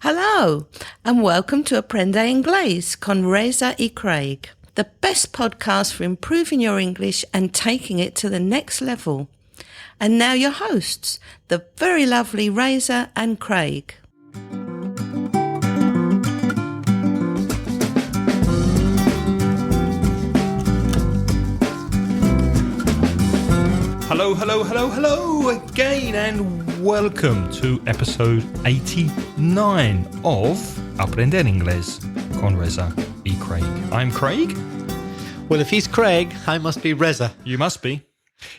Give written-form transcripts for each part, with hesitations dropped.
Hello, and welcome to Aprende Inglés con Reza y Craig, the best podcast for improving your English and taking it to the next level. And now your hosts, the very lovely Reza and Craig. Hello again, and welcome to episode 89 of Aprender Inglés con Reza y Craig. I'm Craig. Well, if he's Craig, I must be Reza. You must be.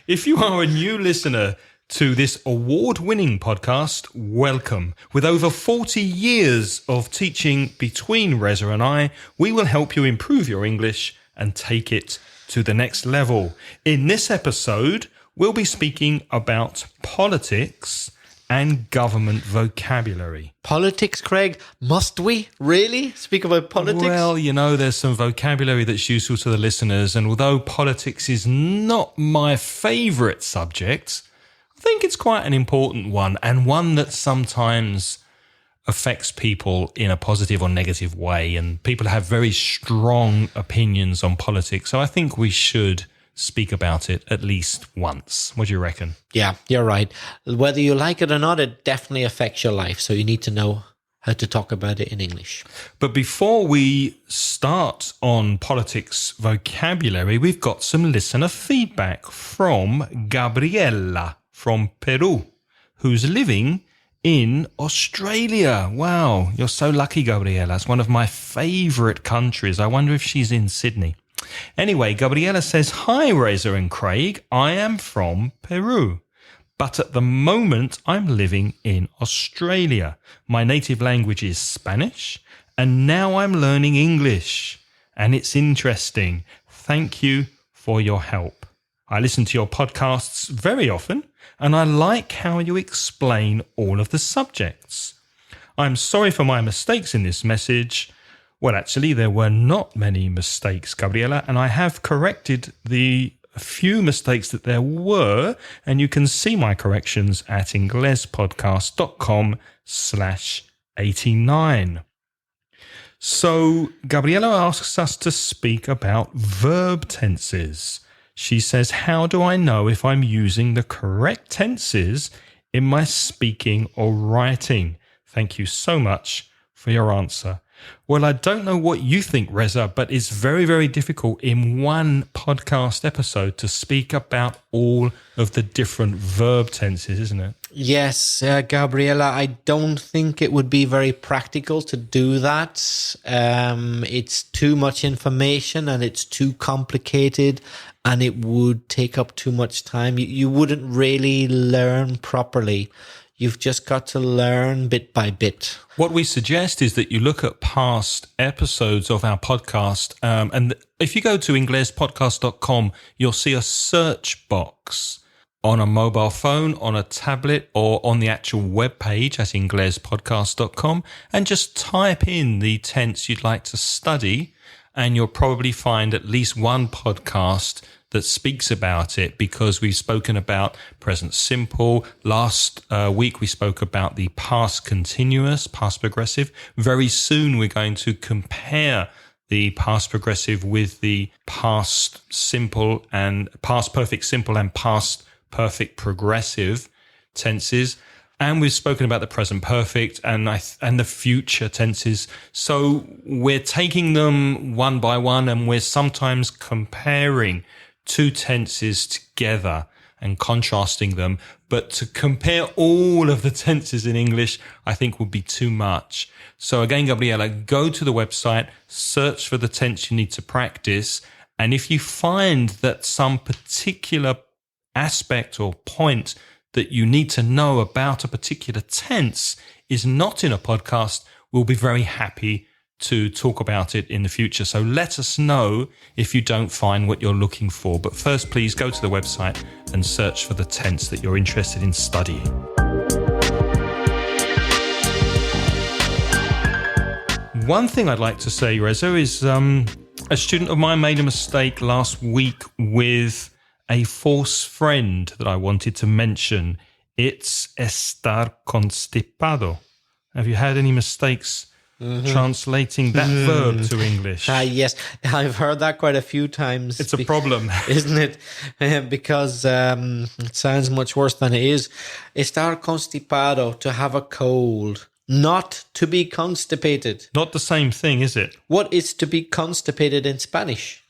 If you are a new listener to this award-winning podcast, welcome. With over 40 years of teaching between Reza and I, we will help you improve your English and take it to the next level. In this episode, we'll be speaking about politics and government vocabulary. Politics, Craig? Must we really speak about politics? Well, you know, there's some vocabulary that's useful to the listeners, and although politics is not my favourite subject, I think it's quite an important one, and one that sometimes affects people in a positive or negative way, and people have very strong opinions on politics, so I think we should speak about it at least once. What do you reckon? Yeah, you're right. Whether you like it or not, it definitely affects your life. So you need to know how to talk about it in English. But before we start on politics vocabulary, we've got some listener feedback from Gabriela from Peru, who's living in Australia. Wow, you're so lucky, Gabriela. It's one of my favourite countries. I wonder if she's in Sydney. Anyway, Gabriela says, "Hi, Reza and Craig. I am from Peru, but at the moment I'm living in Australia. My native language is Spanish, and now I'm learning English, and it's interesting. Thank you for your help. I listen to your podcasts very often, and I like how you explain all of the subjects. I'm sorry for my mistakes in this message." Well, actually, there were not many mistakes, Gabriela, and I have corrected the few mistakes that there were, and you can see my corrections at inglespodcast.com/89. So, Gabriela asks us to speak about verb tenses. She says, "How do I know if I'm using the correct tenses in my speaking or writing? Thank you so much for your answer." Well, I don't know what you think, Reza, but it's very, very difficult in one podcast episode to speak about all of the different verb tenses, isn't it? Yes, Gabriela, I don't think it would be very practical to do that. It's too much information and it's too complicated, and it would take up too much time. You wouldn't really learn properly. You've just got to learn bit by bit. What we suggest is that you look at past episodes of our podcast, and if you go to inglespodcast.com, you'll see a search box on a mobile phone, on a tablet, or on the actual web page at inglespodcast.com, and just type in the tense you'd like to study, and you'll probably find at least one podcast that speaks about it, because we've spoken about present simple. Last week we spoke about the past continuous, past progressive. Very soon we're going to compare the past progressive with the past simple and past perfect simple and past perfect progressive tenses. And we've spoken about the present perfect and the future tenses. So we're taking them one by one, and we're sometimes comparing two tenses together and contrasting them. But to compare all of the tenses in English, I think would be too much. So again, Gabriela, go to the website, search for the tense you need to practice. And if you find that some particular aspect or point that you need to know about a particular tense is not in a podcast, we'll be very happy to talk about it in the future. So let us know if you don't find what you're looking for. But first, please go to the website and search for the tense that you're interested in studying. One thing I'd like to say, Reza, is a student of mine made a mistake last week with a false friend that I wanted to mention. It's estar constipado. Have you had any mistakes translating that verb to English? Yes, I've heard that quite a few times. It's a problem. Isn't it? Because it sounds much worse than it is. Estar constipado, to have a cold. Not to be constipated. Not the same thing, is it? What is to be constipated in Spanish?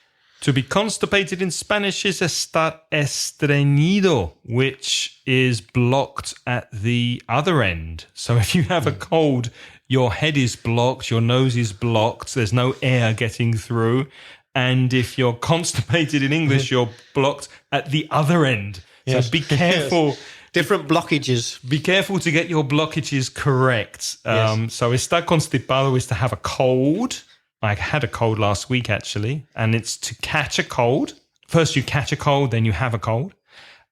To be constipated in Spanish is estar estreñido, which is blocked at the other end. So if you have a cold, your head is blocked, your nose is blocked, there's no air getting through. And if you're constipated in English, you're blocked at the other end. So be careful. Yes. Different blockages. Be careful to get your blockages correct. Yes. So estar constipado is to have a cold. I had a cold last week, actually, and it's to catch a cold. First you catch a cold, then you have a cold.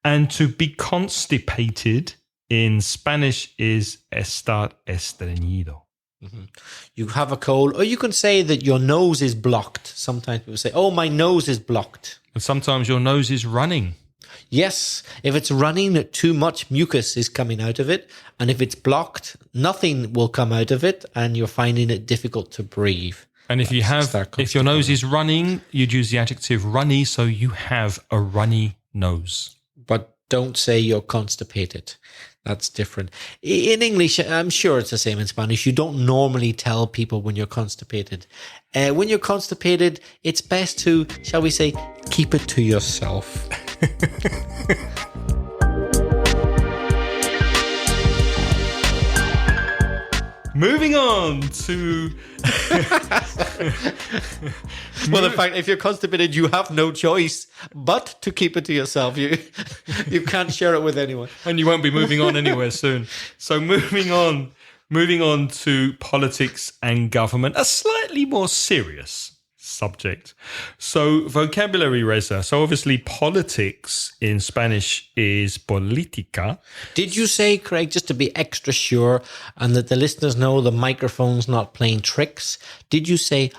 And to be constipated in Spanish is estar estreñido. You have a cold, or you can say that your nose is blocked. Sometimes people say, oh, my nose is blocked. And sometimes your nose is running. Yes, if it's running, too much mucus is coming out of it. And if it's blocked, nothing will come out of it, and you're finding it difficult to breathe. And if your nose is running, you'd use the adjective runny, so you have a runny nose. But don't say you're constipated. That's different. In English, I'm sure it's the same in Spanish. You don't normally tell people when you're constipated. When you're constipated, it's best to, shall we say, keep it to yourself. Moving on to... Well, in fact, if you're constipated, you have no choice but to keep it to yourself. You can't share it with anyone. And you won't be moving on anywhere soon. So moving on to politics and government, a slightly more serious subject. So vocabulary, Reza. So obviously politics in Spanish is política. Did you say, Craig, just to be extra sure and that the listeners know the microphone's not playing tricks, did you say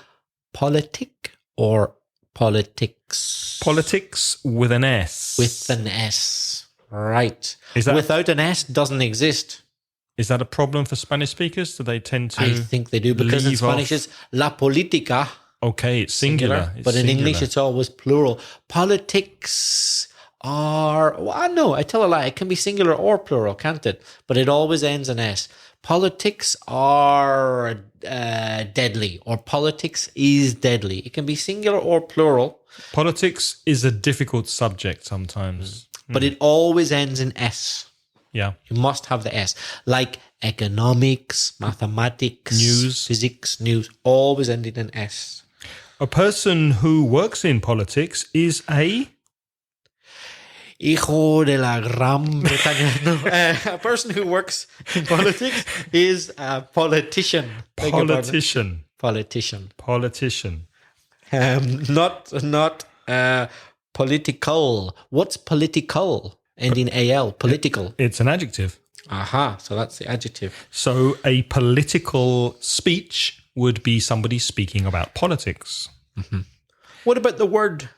politic or politics? Politics with an S. With an S. Right. Is that, without an S doesn't exist. Is that a problem for Spanish speakers? Do they tend to I think they do, because in Spanish it's la política. Okay, it's singular. But in English, it's always plural. Politics are... Well, no, I tell a lie. It can be singular or plural, can't it? But it always ends in S. Politics are deadly, or politics is deadly. It can be singular or plural. Politics is a difficult subject sometimes. But it always ends in S. Yeah. You must have the S. Like economics, mathematics, news, physics, news, always ending in S. A person who works in politics is a... Hijo de la Gran Bretaña. No, a person who works in politics is a politician. Politician. Politician. Politician. Not political. What's political? Ending AL. Political. It's an adjective. Aha, so that's the adjective. So a political speech would be somebody speaking about politics. Mm-hmm. What about the word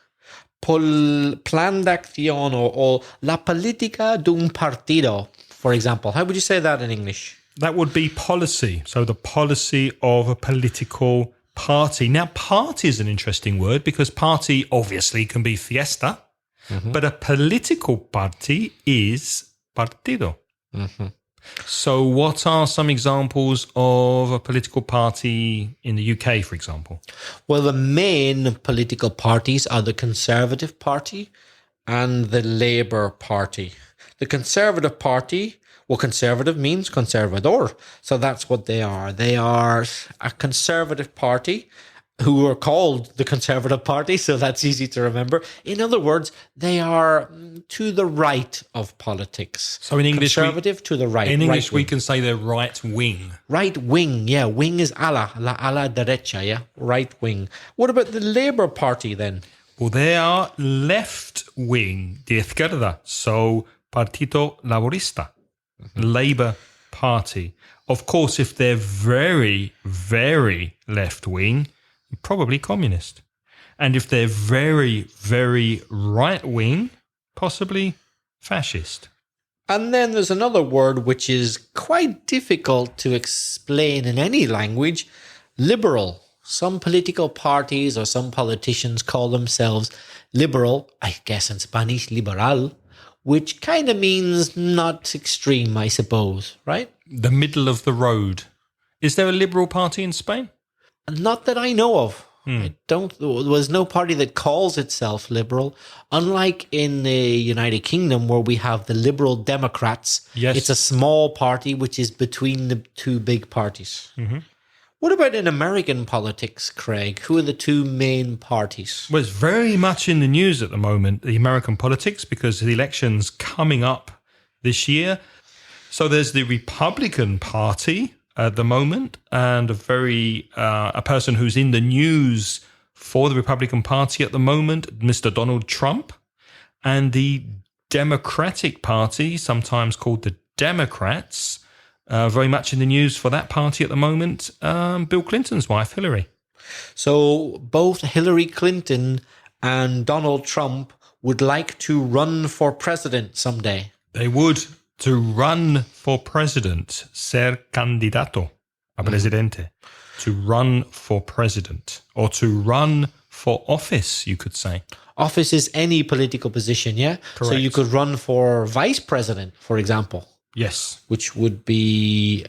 plan de acción or la política de un partido, for example? How would you say that in English? That would be policy. So the policy of a political party. Now, party is an interesting word because party obviously can be fiesta, but a political party is partido. Mm-hmm. So what are some examples of a political party in the UK, for example? Well, the main political parties are the Conservative Party and the Labour Party. The Conservative Party, well, conservative means conservador. So that's what they are. They are a conservative party who are called the Conservative Party, so that's easy to remember. In other words, they are to the right of politics. So in English, conservative to the right. In English, right we can say they're right wing. Right wing, yeah. Wing is la derecha, yeah. Right wing. What about the Labour Party then? Well, they are left wing, de izquierda. So Partido Laborista, Labour Party. Of course, if they're very, very left wing, probably communist. And if they're very, very right-wing, possibly fascist. And then there's another word which is quite difficult to explain in any language, liberal. Some political parties or some politicians call themselves liberal, I guess in Spanish, liberal, which kind of means not extreme, I suppose, right? The middle of the road. Is there a Liberal Party in Spain? Not that I know of. There's no party that calls itself liberal. Unlike in the United Kingdom, where we have the Liberal Democrats, Yes. it's a small party which is between the two big parties. Mm-hmm. What about in American politics, Craig? Who are the two main parties? Well, it's very much in the news at the moment, the American politics, because the election's coming up this year. So there's the Republican Party at the moment, and a person who's in the news for the Republican Party at the moment, Mr. Donald Trump, and the Democratic Party, sometimes called the Democrats, very much in the news for that party at the moment, Bill Clinton's wife, Hillary. So both Hillary Clinton and Donald Trump would like to run for president someday. They would. To run for president, ser candidato a presidente, to run for president, or to run for office, you could say. Office is any political position, yeah? Correct. So you could run for vice president, for example. Yes. Which would be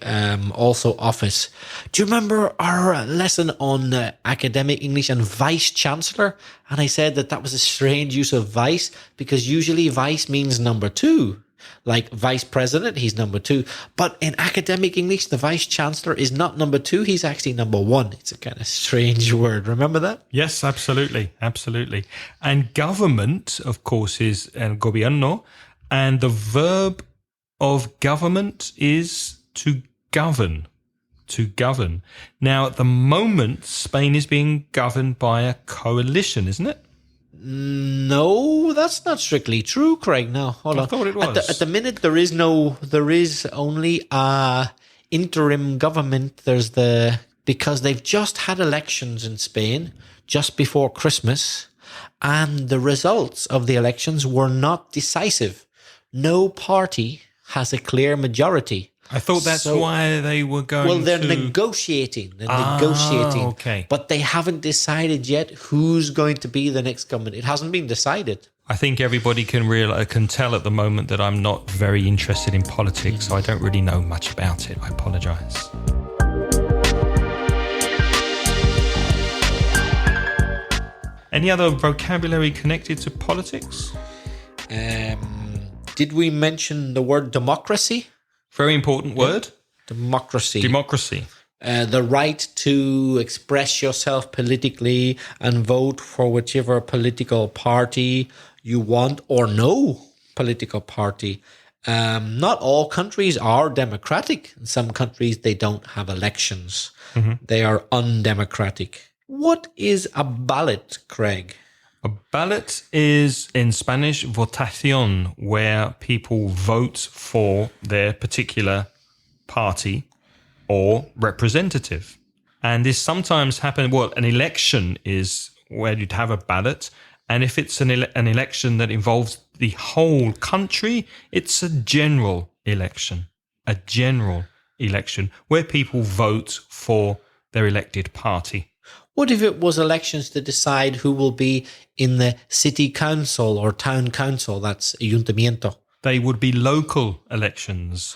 also office. Do you remember our lesson on academic English and vice chancellor? And I said that was a strange use of vice, because usually vice means number two. Like vice president, he's number two. But in academic English, the vice chancellor is not number two. He's actually number one. It's a kind of strange word. Remember that? Yes, absolutely. Absolutely. And government, of course, is gobierno. And the verb of government is to govern. To govern. Now, at the moment, Spain is being governed by a coalition, isn't it? No, that's not strictly true, Craig. No, hold on. I thought it was. At the minute, there is only a interim government. Because they've just had elections in Spain just before Christmas, and the results of the elections were not decisive. No party has a clear majority. I thought that's why they were going to... Well, they're negotiating. Okay. But they haven't decided yet who's going to be the next government. It hasn't been decided. I think everybody can tell at the moment that I'm not very interested in politics, so I don't really know much about it. I apologise. Any other vocabulary connected to politics? Did we mention the word democracy? Very important word. Democracy. The right to express yourself politically and vote for whichever political party you want, or no political party. Not all countries are democratic. In some countries, they don't have elections. Mm-hmm. They are undemocratic. What is a ballot, Craig? A ballot is, in Spanish, votación, where people vote for their particular party or representative. And this sometimes happens, an election is where you'd have a ballot. And if it's an election that involves the whole country, it's a general election. A general election where people vote for their elected party. What if it was elections to decide who will be in the city council or town council? That's ayuntamiento. They would be local elections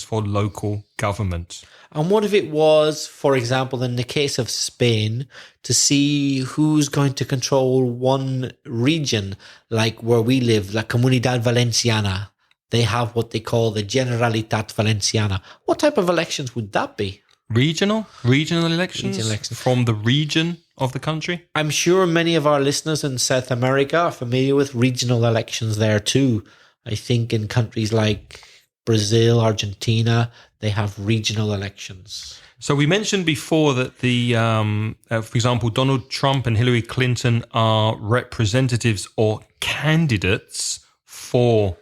for local government. And what if it was, for example, in the case of Spain, to see who's going to control one region, like where we live, La Comunidad Valenciana. They have what they call the Generalitat Valenciana. What type of elections would that be? Regional elections from the region of the country. I'm sure many of our listeners in South America are familiar with regional elections there too. I think in countries like Brazil, Argentina, they have regional elections. So we mentioned before that for example, Donald Trump and Hillary Clinton are representatives or candidates for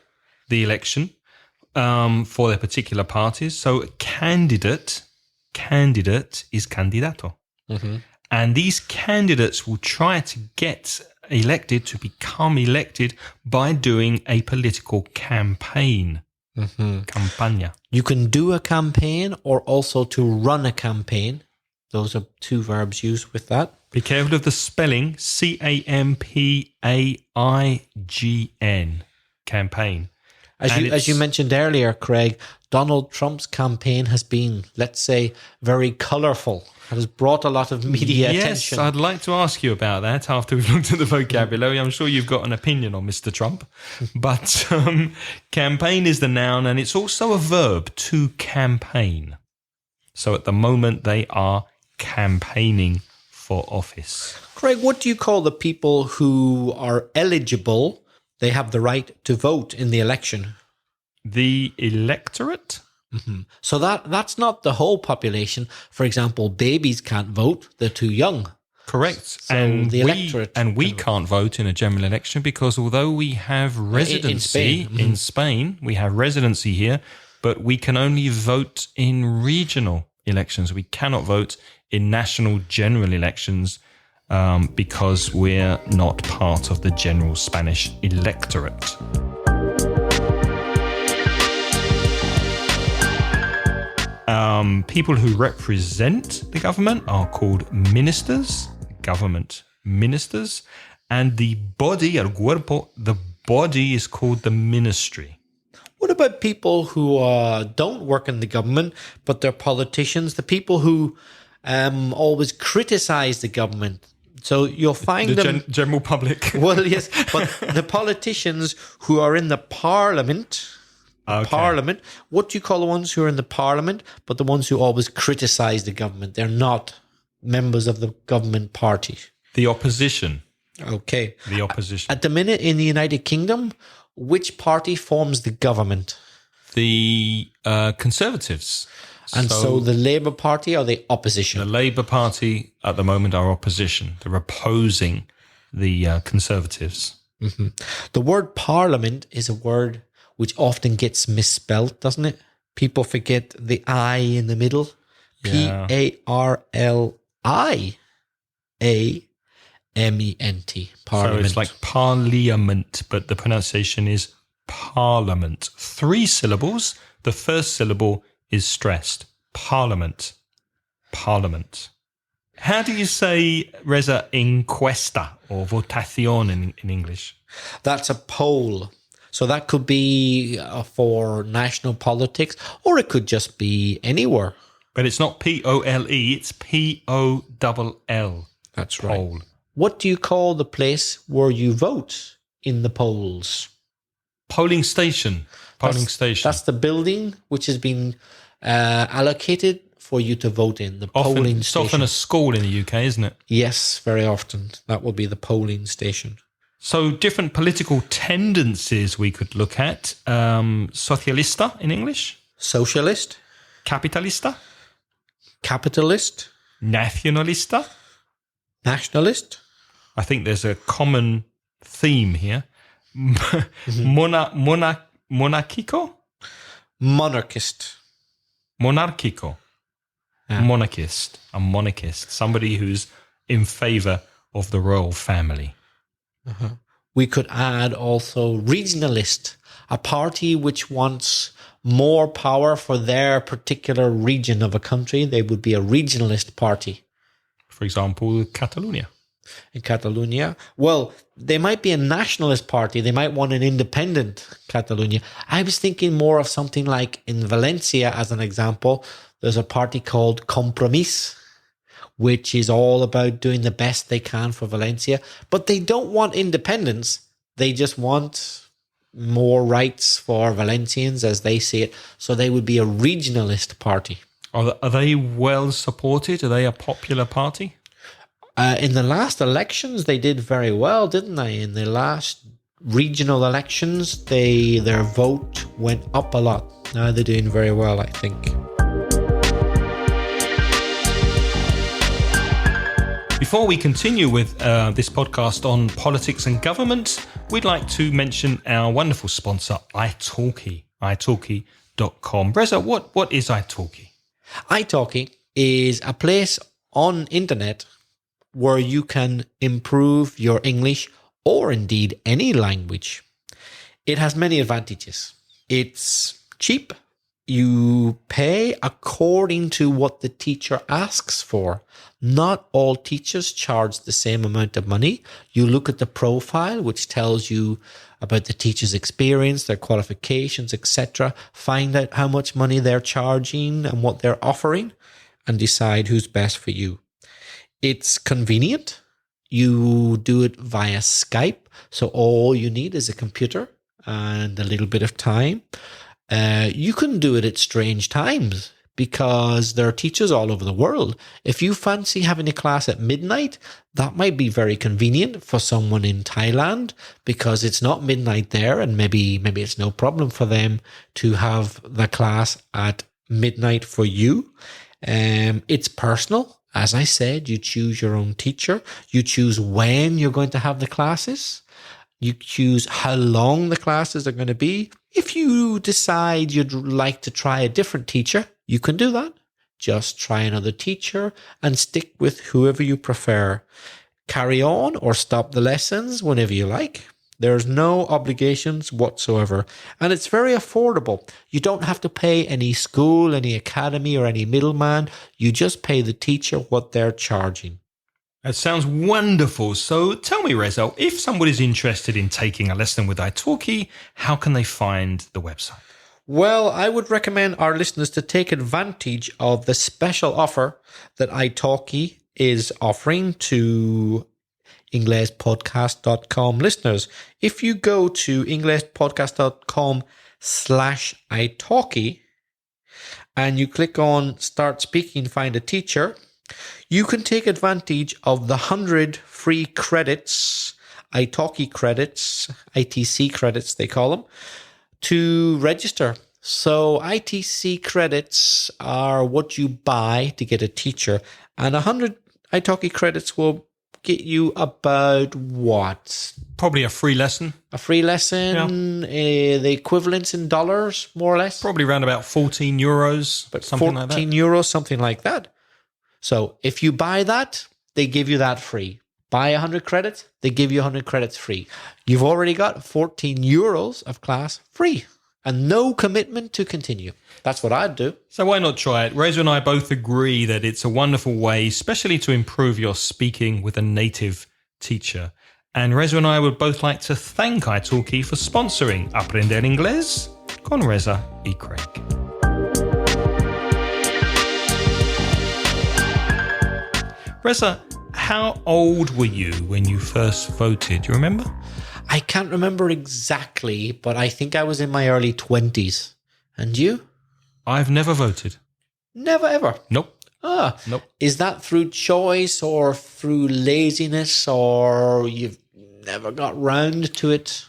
the election for their particular parties. So candidate is candidato. Mm-hmm. And these candidates will try to get elected, to become elected by doing a political campaign. Campaña. You can do a campaign or also to run a campaign. Those are two verbs used with that. Be careful of the spelling. Campaign. Campaign. As you mentioned earlier, Craig, Donald Trump's campaign has been, let's say, very colourful. It has brought a lot of media attention. Yes, I'd like to ask you about that after we've looked at the vocabulary. I'm sure you've got an opinion on Mr. Trump. But campaign is the noun, and it's also a verb, to campaign. So at the moment, they are campaigning for office. Craig, what do you call the people who are eligible? They have the right to vote in the election. The electorate? Mm-hmm. So that's not the whole population. For example, babies can't vote. They're too young. Correct. So and the electorate. We can't vote in a general election because although we have residency in Spain, we have residency here, but we can only vote in regional elections. We cannot vote in national general elections because we're not part of the general Spanish electorate. People who represent the government are called ministers, government ministers, and the body, el cuerpo, the body is called the ministry. What about people who don't work in the government, but they're politicians, the people who always criticize the government? So you'll find them... general public. Well, yes, but the politicians who are in the parliament... Okay. Parliament. What do you call the ones who are in the parliament, but the ones who always criticize the government? They're not members of the government party. The opposition. Okay. The opposition. At the minute in the United Kingdom, which party forms the government? The Conservatives. And so the Labour Party are the opposition? The Labour Party at the moment are opposition. They're opposing the Conservatives. Mm-hmm. The word parliament is a word which often gets misspelled, doesn't it? People forget the I in the middle. Yeah. Parliament. Parliament. So it's like parliament, but the pronunciation is parliament. 3 syllables. The first syllable is stressed. Parliament. Parliament. How do you say, Reza, encuesta or votación in English? That's a poll. So that could be for national politics, or it could just be anywhere. But it's not P-O-L-E, it's P-O-L-L. That's right. Poll. What do you call the place where you vote in the polls? Polling station. Station. That's the building which has been allocated for you to vote in, the polling station. It's often a school in the UK, isn't it? Yes, very often. That will be the polling station. So different political tendencies we could look at. Socialista in English. Socialist. Capitalista. Capitalist. Nacionalista. Nationalist. I think there's a common theme here. Monarchico. Monarchist. Monarchico. Yeah. Monarchist. A monarchist. Somebody who's in favour of the royal family. Uh-huh. We could add also regionalist, a party which wants more power for their particular region of a country. They would be a regionalist party. For example, Catalonia. In Catalonia, well, they might be a nationalist party. They might want an independent Catalonia. I was thinking more of something like in Valencia, as an example, there's a party called Compromís, which is all about doing the best they can for Valencia. But they don't want independence. They just want more rights for Valencians, as they see it. So they would be a regionalist party. Are they well supported? Are they a popular party? In the last elections, they did very well, didn't they? In the last regional elections, their vote went up a lot. Now they're doing very well, I think. Before we continue with this podcast on politics and government, we'd like to mention our wonderful sponsor, italki, italki.com. Reza, what is italki? italki is a place on internet where you can improve your English or indeed any language. It has many advantages. It's cheap. You pay according to what the teacher asks for. Not all teachers charge the same amount of money. You look at the profile, which tells you about the teacher's experience, their qualifications, etc. Find out how much money they're charging and what they're offering, and decide who's best for you. It's convenient. You do it via Skype, so all you need is a computer and a little bit of time. You can do it at strange times because there are teachers all over the world. If you fancy having a class at midnight, that might be very convenient for someone in Thailand because it's not midnight there, and maybe it's no problem for them to have the class at midnight for you. It's personal. As I said, you choose your own teacher. You choose when you're going to have the classes. You choose how long the classes are going to be. If you decide you'd like to try a different teacher, you can do that. Just try another teacher and stick with whoever you prefer. Carry on or stop the lessons whenever you like. There's no obligations whatsoever. And it's very affordable. You don't have to pay any school, any academy, or any middleman. You just pay the teacher what they're charging. That sounds wonderful. So tell me, Reza, if somebody's interested in taking a lesson with italki, how can they find the website? Well, I would recommend our listeners to take advantage of the special offer that italki is offering to inglespodcast.com listeners. If you go to inglespodcast.com/italki and you click on Start Speaking, Find a Teacher, you can take advantage of the 100 free credits, italki credits, ITC credits they call them, to register. So ITC credits are what you buy to get a teacher, and 100 italki credits will get you about what? Probably a free lesson. A free lesson, the equivalents in dollars, more or less. Probably around about 14 euros, but something 14 like that. euros, something like that. So if you buy that, they give you that free. Buy 100 credits, they give you 100 credits free. You've already got 14 euros of class free and no commitment to continue. That's what I'd do. So why not try it? Reza and I both agree that it's a wonderful way, especially to improve your speaking with a native teacher. And Reza and I would both like to thank italki for sponsoring Aprender Inglés con Reza y Craig. Reza, how old were you when you first voted? Do you remember? I can't remember exactly, but I think I was in my early 20s. And you? I've never voted. Never ever? Nope. Nope. Is that through choice or through laziness, or you've never got round to it?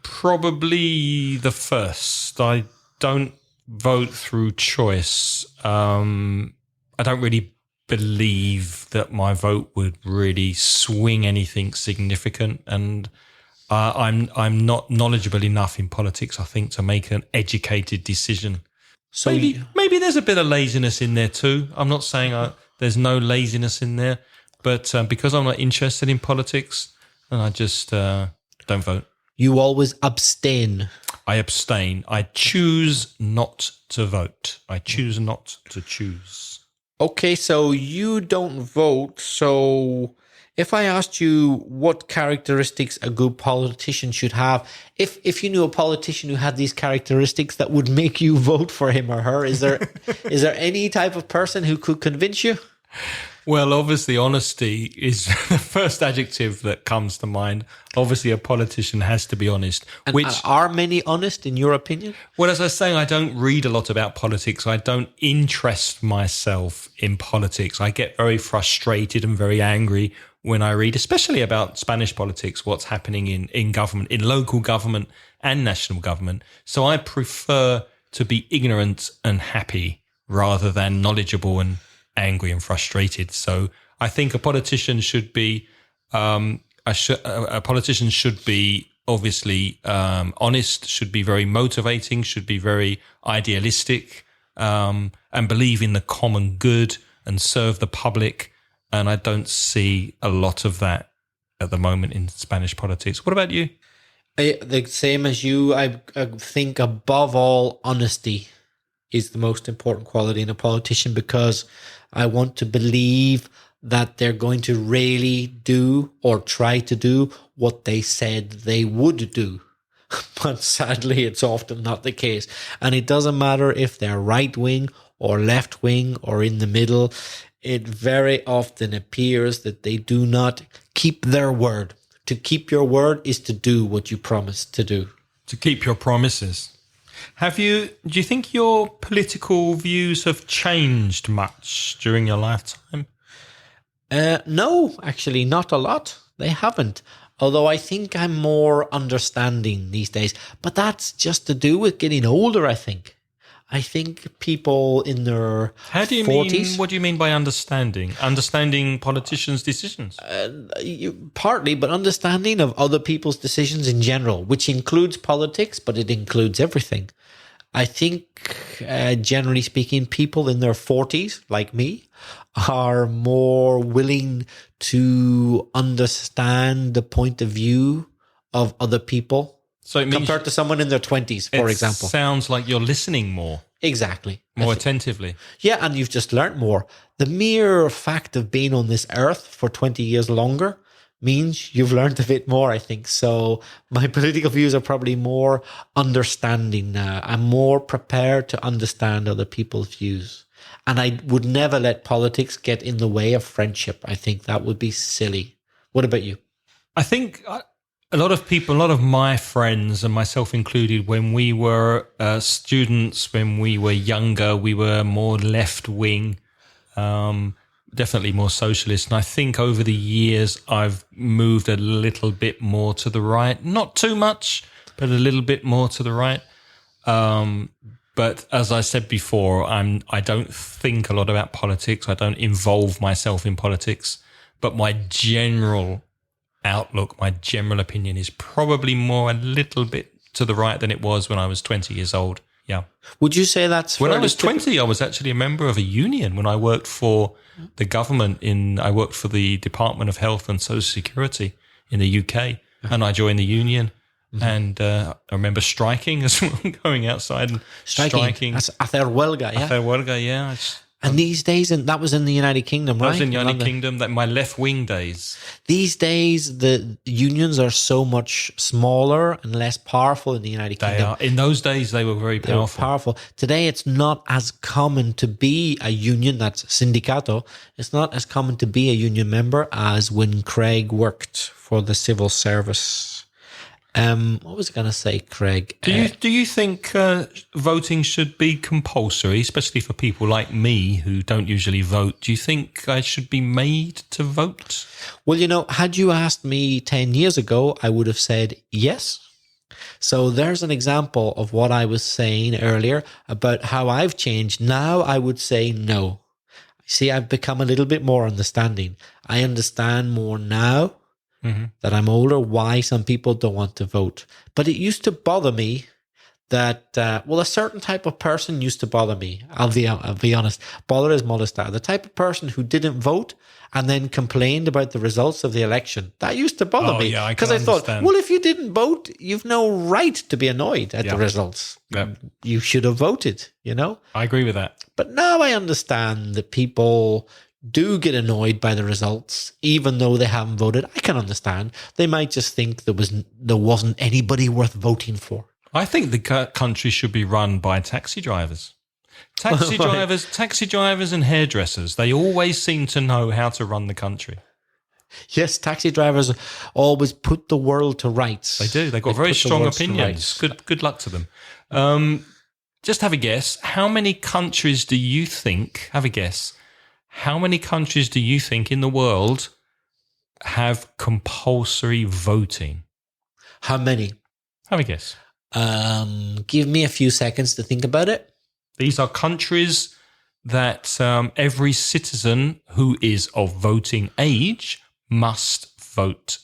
Probably the first. I don't vote through choice. I don't really believe that my vote would really swing anything significant, and I'm not knowledgeable enough in politics, I think, to make an educated decision. So maybe there's a bit of laziness in there too. I'm not saying there's no laziness in there, but because I'm not interested in politics, then I just don't vote. You always abstain. I abstain. I choose not to vote. I choose not to choose. Okay, so you don't vote. So if I asked you what characteristics a good politician should have, if you knew a politician who had these characteristics that would make you vote for him or her, is there any type of person who could convince you? Well, obviously, honesty is the first adjective that comes to mind. Obviously, a politician has to be honest. And are many honest, in your opinion? Well, as I was saying, I don't read a lot about politics. I don't interest myself in politics. I get very frustrated and very angry when I read, especially about Spanish politics, what's happening in government, in local government and national government. So I prefer to be ignorant and happy rather than knowledgeable and angry and frustrated. So I think a politician should be obviously honest, should be very motivating, should be very idealistic, and believe in the common good and serve the public. And I don't see a lot of that at the moment in Spanish politics. What about you? The same as you. I think above all, honesty is the most important quality in a politician, because I want to believe that they're going to really do or try to do what they said they would do. But sadly, it's often not the case. And it doesn't matter if they're right wing or left wing or in the middle. It very often appears that they do not keep their word. To keep your word is to do what you promised to do. To keep your promises. Do you think your political views have changed much during your lifetime? No, actually, not a lot. They haven't. Although I think I'm more understanding these days. But that's just to do with getting older, I think. I think people in their 40s... What do you mean by understanding? Understanding politicians' decisions? Partly, but understanding of other people's decisions in general, which includes politics, but it includes everything. I think, generally speaking, people in their 40s, like me, are more willing to understand the point of view of other people. So it means compared to someone in their 20s, for example. It sounds like you're listening more. Exactly. More attentively. Yeah, and you've just learnt more. The mere fact of being on this earth for 20 years longer means you've learned a bit more, I think. So my political views are probably more understanding now. I'm more prepared to understand other people's views. And I would never let politics get in the way of friendship. I think that would be silly. What about you? I think a lot of people, a lot of my friends and myself included, when we were students, when we were younger, we were more left-wing, definitely more socialist. And I think over the years, I've moved a little bit more to the right. Not too much, but a little bit more to the right. But as I said before, I don't think a lot about politics. I don't involve myself in politics. But my general outlook, my general opinion is probably more a little bit to the right than it was when I was 20 years old. Yeah. Would you say that's... When I was 20, I was actually a member of a union when I worked for the government I worked for the Department of Health and Social Security in the UK, and I joined the union. Mm-hmm. And I remember striking as well, going outside and striking. That's hacer huelga, yeah? Hacer huelga, yeah. And these days, and that was in the United Kingdom, right? That was in the United Kingdom, my left-wing days. These days, the unions are so much smaller and less powerful in the United Kingdom. They are. In those days, they were very powerful. Today, it's not as common to be a union, that's sindicato. It's not as common to be a union member as when Craig worked for the civil service. What was I going to say, Craig? Do you think voting should be compulsory, especially for people like me who don't usually vote? Do you think I should be made to vote? Well, had you asked me 10 years ago, I would have said yes. So there's an example of what I was saying earlier about how I've changed. Now I would say no. See, I've become a little bit more understanding. I understand more now. Mm-hmm. That I'm older, why some people don't want to vote. But it used to bother me that, a certain type of person used to bother me. I'll be honest. Bother is molestar. The type of person who didn't vote and then complained about the results of the election. That used to bother me. Because I thought, well, if you didn't vote, you've no right to be annoyed at the results. Yep. You should have voted, I agree with that. But now I understand that people do get annoyed by the results, even though they haven't voted. I can understand. They might just think there wasn't anybody worth voting for. I think the country should be run by taxi drivers. Taxi drivers and hairdressers, they always seem to know how to run the country. Yes, taxi drivers always put the world to rights. They do. They've got very strong opinions. Good luck to them. Just have a guess. How many countries do you think, how many countries do you think in the world have compulsory voting? How many? Have a guess. Give me a few seconds to think about it. These are countries that every citizen who is of voting age must vote.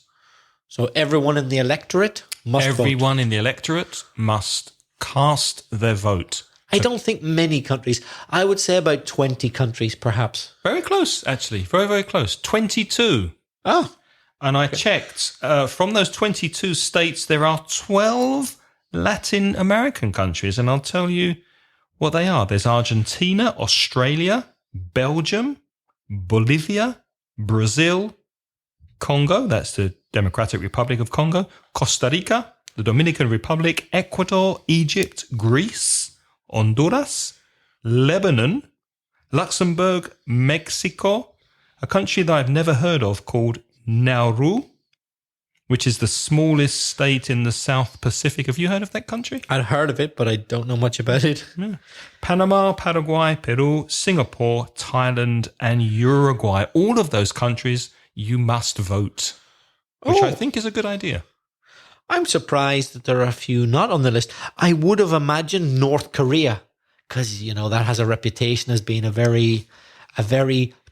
So everyone in the electorate must vote? Everyone in the electorate must cast their vote. I don't think many countries. I would say about 20 countries, perhaps. Very close, actually. Very, very close. 22. Oh. And I checked, from those 22 states, there are 12 Latin American countries. And I'll tell you what they are. There's Argentina, Australia, Belgium, Bolivia, Brazil, Congo, that's the Democratic Republic of Congo, Costa Rica, the Dominican Republic, Ecuador, Egypt, Greece, Honduras, Lebanon, Luxembourg, Mexico, a country that I've never heard of called Nauru, which is the smallest state in the South Pacific. Have you heard of that country? I've heard of it, but I don't know much about it. Yeah. Panama, Paraguay, Peru, Singapore, Thailand, and Uruguay. All of those countries, you must vote, which I think is a good idea. I'm surprised that there are a few not on the list. I would have imagined North Korea, because, that has a reputation as being a very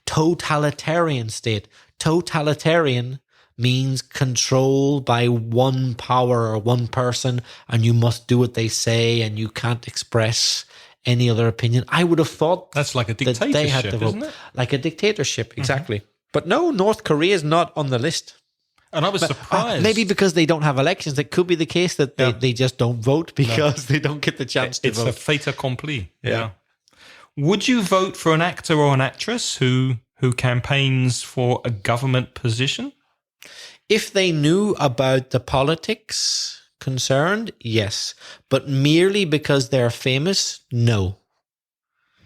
totalitarian state. Totalitarian means control by one power or one person, and you must do what they say, and you can't express any other opinion. I would have thought that's like a dictatorship, they had to vote. Isn't it? Like a dictatorship, exactly. Mm-hmm. But no, North Korea is not on the list. And I was surprised. Maybe because they don't have elections. It could be the case that they just don't vote because they don't get the chance to vote. It's a fait accompli. Yeah. Would you vote for an actor or an actress who campaigns for a government position? If they knew about the politics concerned, yes. But merely because they're famous, no.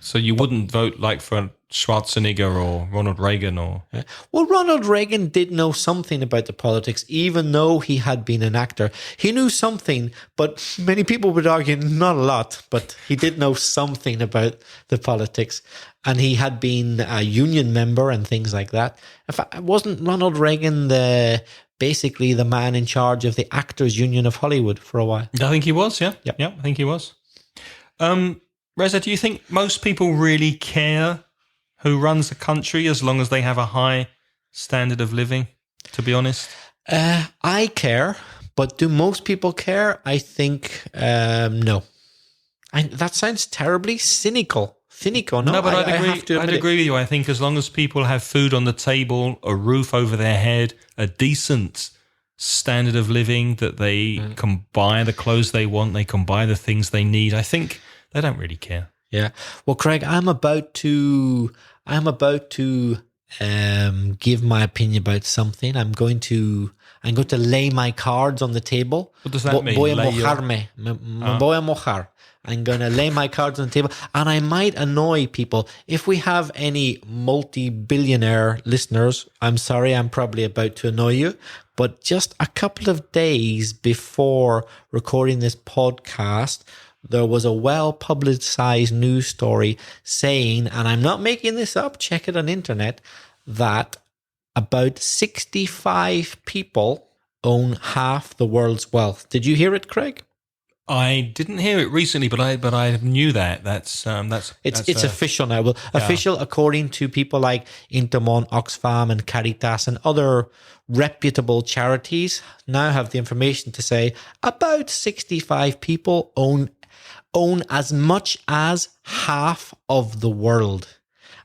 So you wouldn't vote like for Schwarzenegger or Ronald Reagan or... Well, Ronald Reagan did know something about the politics, even though he had been an actor. He knew something, but many people would argue not a lot, but he did know something about the politics. And he had been a union member and things like that. In fact, wasn't Ronald Reagan basically the man in charge of the Actors Union of Hollywood for a while? I think he was, yeah. Yep. Yeah, I think he was. Reza, do you think most people really care who runs the country as long as they have a high standard of living, to be honest? I care, but do most people care? I think no. That sounds terribly cynical. No, but I'd agree with you. I think as long as people have food on the table, a roof over their head, a decent standard of living, that they can buy the clothes they want, they can buy the things they need, I think they don't really care. Yeah. Well, Craig, I'm about to give my opinion about something. I'm going to lay my cards on the table. What does that mean? Voy a mojarme. Voy a mojar. I'm going to lay my cards on the table, and I might annoy people. If we have any multi-billionaire listeners, I'm sorry, I'm probably about to annoy you. But just a couple of days before recording this podcast, there was a well-publicized news story saying, and I'm not making this up, check it on the internet, that about 65 people own half the world's wealth. Did you hear it, Craig? I didn't hear it recently, but I knew that. That's official now. Well, official according to people like Intermon, Oxfam, and Caritas, and other reputable charities now have the information to say about 65 people own as much as half of the world.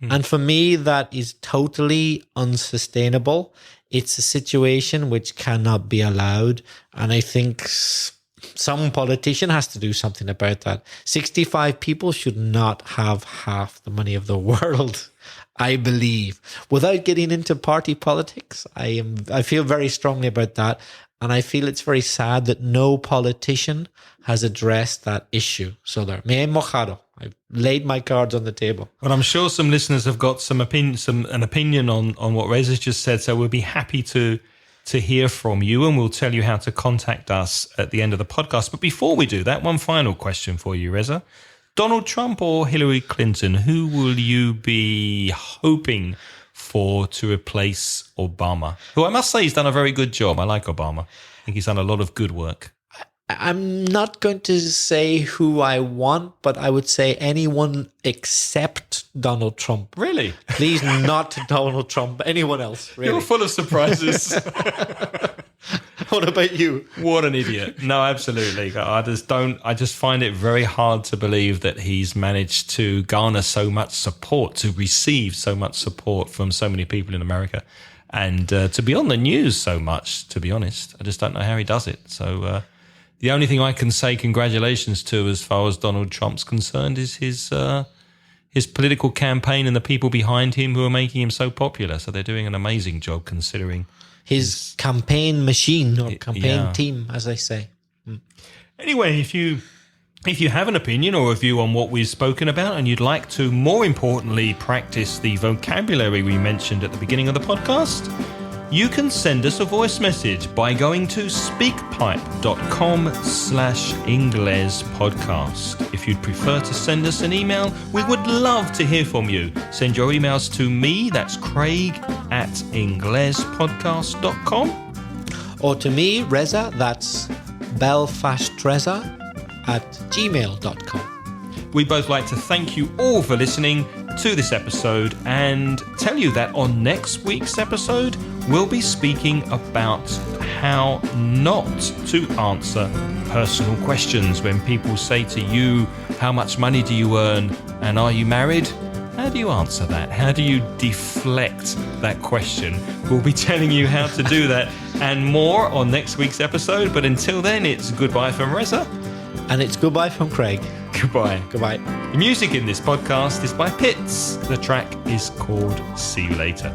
And for me, that is totally unsustainable. It's a situation which cannot be allowed. And I think some politician has to do something about that. 65 people should not have half the money of the world, I believe. Without getting into party politics, I feel very strongly about that. And I feel it's very sad that no politician has addressed that issue. So there, me he mojado. I've laid my cards on the table. Well, I'm sure some listeners have got an opinion on what Reza's just said. So we'll be happy to hear from you, and we'll tell you how to contact us at the end of the podcast. But before we do that, one final question for you, Reza. Donald Trump or Hillary Clinton, who will you be hoping for to replace Obama? Who I must say, he's done a very good job. I like Obama. I think he's done a lot of good work. I'm not going to say who I want, but I would say anyone except Donald Trump. Really? Please, not Donald Trump. Anyone else, really. You're full of surprises. What about you? What an idiot. No, absolutely. I just find it very hard to believe that he's managed to garner so much support, to receive so much support from so many people in America. and to be on the news so much, to be honest. I just don't know how he does it. So the only thing I can say congratulations to as far as Donald Trump's concerned is his political campaign and the people behind him who are making him so popular. So they're doing an amazing job considering his campaign machine or campaign team, as they say. Anyway, if you have an opinion or a view on what we've spoken about and you'd like to, more importantly, practice the vocabulary we mentioned at the beginning of the podcast, you can send us a voice message by going to speakpipe.com/Ingles podcast. If you'd prefer to send us an email, we would love to hear from you. Send your emails to me, that's Craig, at inglespodcast.com. Or to me, Reza, that's belfastreza at gmail.com. We'd both like to thank you all for listening to this episode and tell you that on next week's episode, we'll be speaking about how not to answer personal questions when people say to you, how much money do you earn and are you married? How do you answer that? How do you deflect that question? We'll be telling you how to do that and more on next week's episode. But until then, it's goodbye from Reza. And it's goodbye from Craig. Goodbye. Goodbye. The music in this podcast is by Pitts. The track is called See You Later.